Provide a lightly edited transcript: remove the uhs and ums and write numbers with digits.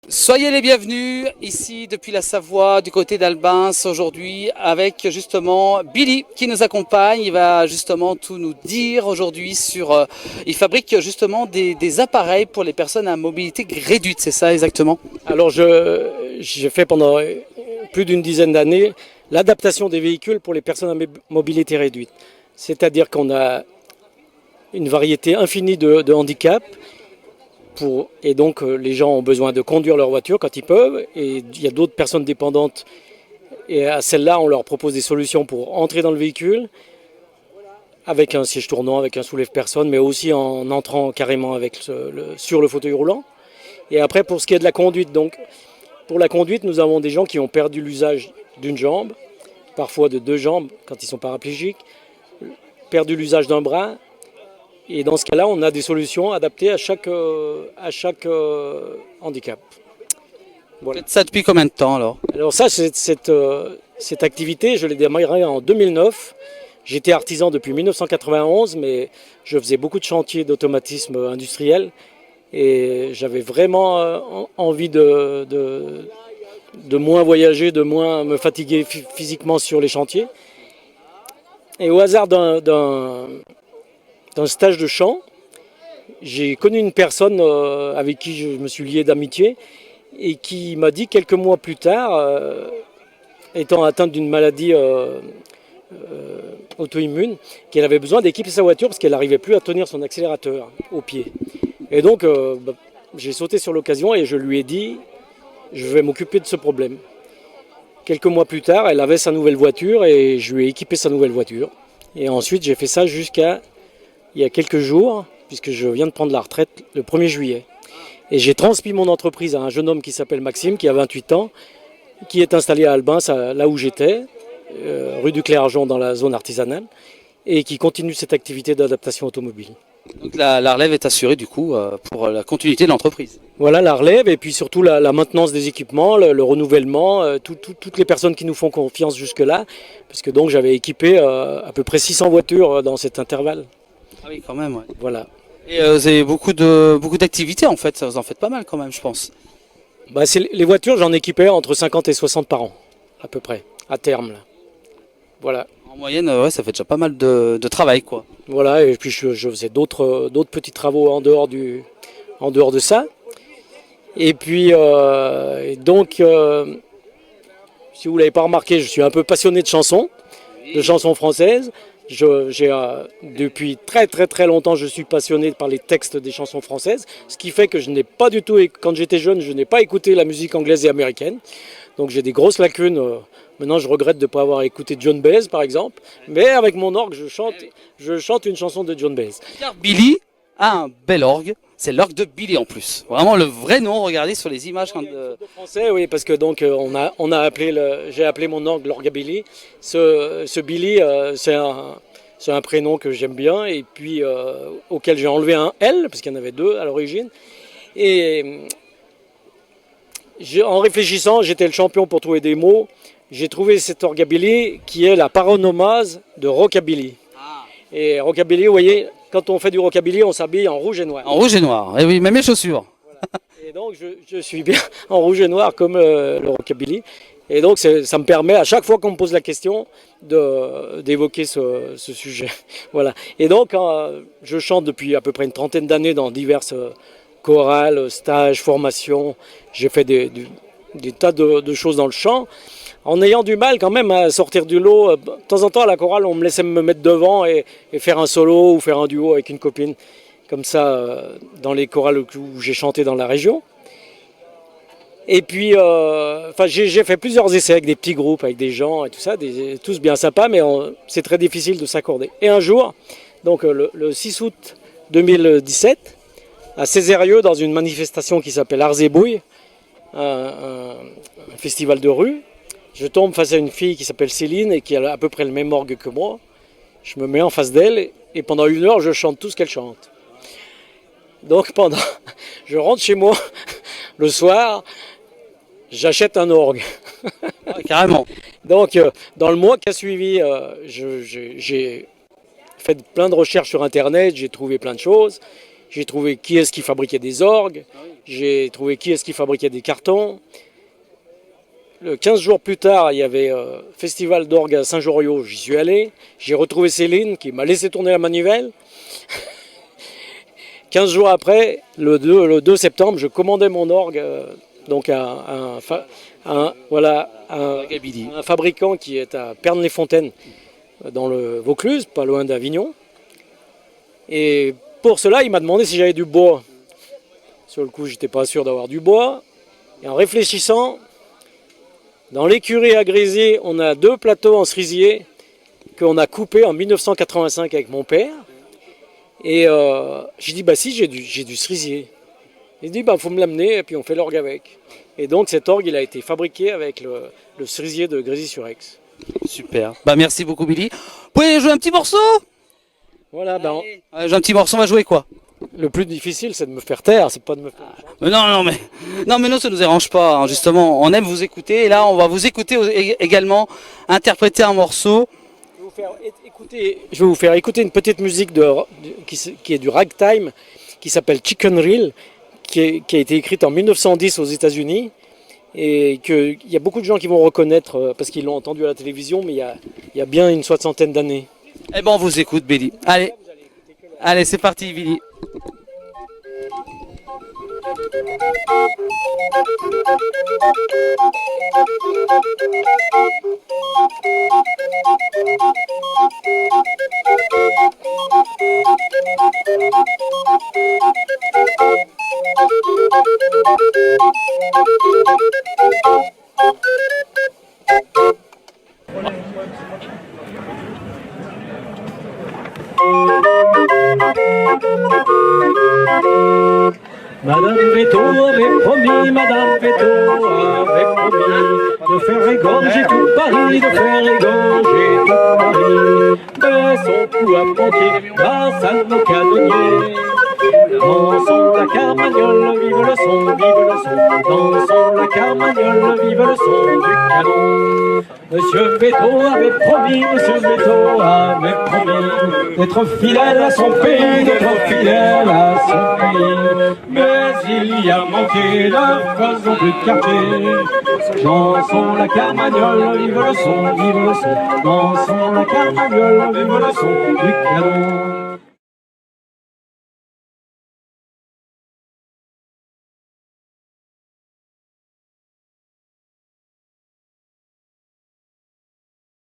Soyez les bienvenus ici depuis la Savoie, du côté d'Albins aujourd'hui avec justement Billy qui nous accompagne. Il va justement tout nous dire aujourd'hui sur... il fabrique justement des appareils pour les personnes à mobilité réduite, c'est ça exactement? Alors j'ai fait pendant plus d'une dizaine d'années l'adaptation des véhicules pour les personnes à mobilité réduite. C'est-à-dire qu'on a une variété infinie de handicaps. Et donc les gens ont besoin de conduire leur voiture quand ils peuvent, et il y a d'autres personnes dépendantes, et à celles-là on leur propose des solutions pour entrer dans le véhicule avec un siège tournant, avec un soulève-personne, mais aussi en entrant carrément sur le fauteuil roulant. Et après, pour ce qui est de la conduite, donc pour la conduite, nous avons des gens qui ont perdu l'usage d'une jambe, parfois de deux jambes quand ils sont paraplégiques, perdu l'usage d'un bras. Et dans ce cas-là, on a des solutions adaptées à chaque handicap. Voilà. Faites ça depuis combien de temps alors? Alors ça, cette activité, je l'ai démarrée en 2009. J'étais artisan depuis 1991, mais je faisais beaucoup de chantiers d'automatisme industriel. Et j'avais vraiment envie de moins voyager, de moins me fatiguer physiquement sur les chantiers. Et au hasard d'un stage de chant, j'ai connu une personne avec qui je me suis lié d'amitié et qui m'a dit quelques mois plus tard, étant atteinte d'une maladie auto-immune, qu'elle avait besoin d'équiper sa voiture parce qu'elle n'arrivait plus à tenir son accélérateur au pied. Et donc j'ai sauté sur l'occasion et je lui ai dit je vais m'occuper de ce problème. Quelques mois plus tard, elle avait sa nouvelle voiture et je lui ai équipé sa nouvelle voiture. Et ensuite j'ai fait ça jusqu'à il y a quelques jours, puisque je viens de prendre la retraite le 1er juillet. Et j'ai transmis mon entreprise à un jeune homme qui s'appelle Maxime, qui a 28 ans, qui est installé à Albins, là où j'étais, rue du Clé-Argent dans la zone artisanale, et qui continue cette activité d'adaptation automobile. Donc la relève est assurée du coup pour la continuité de l'entreprise. Voilà, la relève et puis surtout la maintenance des équipements, le renouvellement, toutes les personnes qui nous font confiance jusque-là, parce que donc j'avais équipé à peu près 600 voitures dans cet intervalle. Ah oui, quand même, ouais. Voilà. Et vous avez beaucoup d'activités en fait, vous en faites pas mal quand même, je pense. Bah, les voitures, j'en équipais entre 50 et 60 par an, à peu près, à terme. Là. Voilà. En moyenne, ouais, ça fait déjà pas mal de travail, quoi. Voilà, et puis je faisais d'autres petits travaux en dehors de ça. Et puis, donc, si vous ne l'avez pas remarqué, je suis un peu passionné de chansons françaises. Depuis très très très longtemps, je suis passionné par les textes des chansons françaises, ce qui fait que je n'ai pas du tout, quand j'étais jeune, je n'ai pas écouté la musique anglaise et américaine. Donc j'ai des grosses lacunes. Maintenant, je regrette de ne pas avoir écouté John Baez, par exemple. Mais avec mon orgue, je chante une chanson de John Baez. Car Billy a un bel orgue. C'est l'orgue de Billy en plus. Vraiment le vrai nom, regardez sur les images. De français, oui, parce que donc j'ai appelé mon orgue l'orgue à Billy. Ce Billy, c'est un prénom que j'aime bien et puis auquel j'ai enlevé un L, parce qu'il y en avait deux à l'origine. Et en réfléchissant, j'étais le champion pour trouver des mots. J'ai trouvé cet orgabilly qui est la paronomase de rockabilly. Ah. Et rockabilly, vous voyez, quand on fait du rockabilly, on s'habille en rouge et noir. En rouge et noir, et oui, même mes chaussures. Voilà. Et donc je suis bien en rouge et noir comme le rockabilly. Et donc ça me permet à chaque fois qu'on me pose la question d'évoquer ce sujet. Voilà. Et donc je chante depuis à peu près une trentaine d'années dans diverses chorales, stages, formations. J'ai fait des tas de choses dans le chant. En ayant du mal quand même à sortir du lot, de temps en temps à la chorale, on me laissait me mettre devant et faire un solo ou faire un duo avec une copine, comme ça, dans les chorales où j'ai chanté dans la région. Et puis, j'ai fait plusieurs essais avec des petits groupes, avec des gens et tout ça, tous bien sympas, mais c'est très difficile de s'accorder. Et un jour, donc le 6 août 2017, à Cézérieux, dans une manifestation qui s'appelle Arts et Bouilles, un festival de rue, je tombe face à une fille qui s'appelle Céline et qui a à peu près le même orgue que moi. Je me mets en face d'elle et pendant 1 heure, je chante tout ce qu'elle chante. Donc je rentre chez moi le soir, j'achète un orgue. Ouais, carrément. Donc dans le mois qui a suivi, j'ai fait plein de recherches sur Internet, j'ai trouvé plein de choses. J'ai trouvé qui est-ce qui fabriquait des orgues. J'ai trouvé qui est-ce qui fabriquait des cartons. 15 jours plus tard, il y avait festival d'orgue à Saint-Joriot, j'y suis allé. J'ai retrouvé Céline qui m'a laissé tourner la manivelle. 15 jours après, le 2 septembre, je commandais mon orgue donc à un fabricant qui est à Pernes-les-Fontaines, dans le Vaucluse, pas loin d'Avignon. Et pour cela, il m'a demandé si j'avais du bois. Sur le coup, j'étais pas sûr d'avoir du bois. Et en réfléchissant, dans l'écurie à Grésy, on a 2 plateaux en cerisier qu'on a coupés en 1985 avec mon père. Et j'ai dit, bah si, j'ai du cerisier. Il dit, bah faut me l'amener et puis on fait l'orgue avec. Et donc cet orgue, il a été fabriqué avec le cerisier de Grésy-sur-Aix. Super. Bah merci beaucoup Billy. Vous pouvez jouer un petit morceau? Voilà, J'ai un petit morceau, on va jouer quoi? le plus difficile, c'est de me faire taire, c'est pas de me faire chanter. Non, mais non, ça nous dérange pas. Hein. Justement, on aime vous écouter. Et là, on va vous écouter également interpréter un morceau. Je vais vous faire écouter une petite musique qui est du ragtime, qui s'appelle Chicken Reel, qui a été écrite en 1910 aux États-Unis. Et qu'il y a beaucoup de gens qui vont reconnaître parce qu'ils l'ont entendu à la télévision, mais il y a bien une 60aine d'années. Eh ben, on vous écoute, Billy. Allez, c'est parti, Billy. Madame Veto avait promis, Madame Veto avait promis de faire égorger tout Paris, de faire égorger tout Paris. Mais son coup a manqué grâce à nos canonniers. Dansons la carmagnole, vive le son, vive le son. Dansons la carmagnole, vive le son du canon. Monsieur Veto avait promis, Monsieur Veto avait promis d'être fidèle à son pays, d'être fidèle à son pays. Mais il y a manqué, ne faisons plus de quartier. Dansons la carmagnole, vive le son, vive le son. Dansons la carmagnole, vive le son du canon.